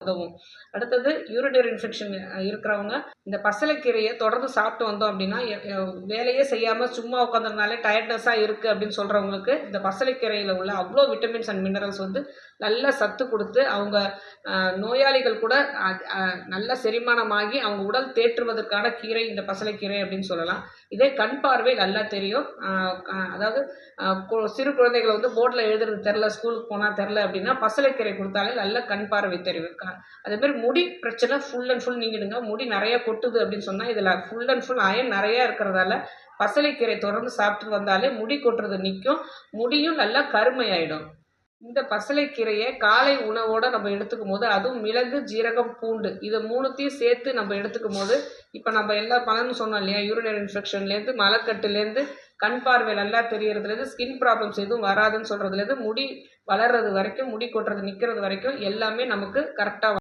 உதவும். அடுத்தது urinary infection இருக்கிறவங்க இந்த பசலைக்கீரையை தொடர்ந்து சாப்பிட்டு வந்தோம் அப்படின்னா வேலையே செய்யாமல் சும்மா உட்காந்துருந்தாலே டயர்ட்னஸாக இருக்குது அப்படின்னு சொல்கிறவங்களுக்கு இந்த பசலைக்கீரையில் உள்ள அவ்வளோ விட்டமின்ஸ் அண்ட் மினரல்ஸ் வந்து நல்ல சத்து கொடுத்து அவங்க நோயாளிகள் கூட நல்ல செரிமானமாகி அவங்க உடல் தேற்றுவதற்கான கீரை இந்த பசலைக்கீரை அப்படின்னு சொல்லலாம். இதே கண் பார்வை நல்லா தெரியும். அதாவது சிறு குழந்தைகளை வந்து போர்டில் எழுதுறது தெரில, ஸ்கூலுக்கு போனால் தெரில அப்படின்னா பசலைக்கீரை கொடுத்தாலே நல்ல கண் பார்வை தெரியும். அதேமாதிரி முடி பிரச்சனை ஃபுல் அண்ட் ஃபுல் நீங்கிடுங்க. முடி நிறைய கொட்டுது அப்படின்னு சொன்னால் இதில் ஃபுல் அண்ட் ஃபுல் அயன் நிறையா இருக்கிறதால பசலைக்கீரை தொடர்ந்து சாப்பிட்டு வந்தாலே முடி கொட்டுறது நிற்கும், முடியும் நல்லா கருமையாயிடும். இந்த பசலைக்கீரையை காலை உணவோடு நம்ம எடுத்துக்கும் போது, அதுவும் மிளகு, ஜீரகம், பூண்டு இதை மூணுத்தையும் சேர்த்து நம்ம எடுத்துக்கும் போது, இப்போ நம்ம எல்லா பலனும் சொன்னோம் இல்லையா, யூரினரி இன்ஃபெக்ஷன்லேருந்து, மலக்கட்டுலேருந்து, கண் பார்வை நல்லா தெரியறதுலேருந்து, ஸ்கின் ப்ராப்ளம்ஸ் எதுவும் வராதுன்னு சொல்கிறதுலேருந்து, முடி வளர்றது வரைக்கும், முடி கொட்டுறது நிற்கிறது வரைக்கும் எல்லாமே நமக்கு கரெக்டாக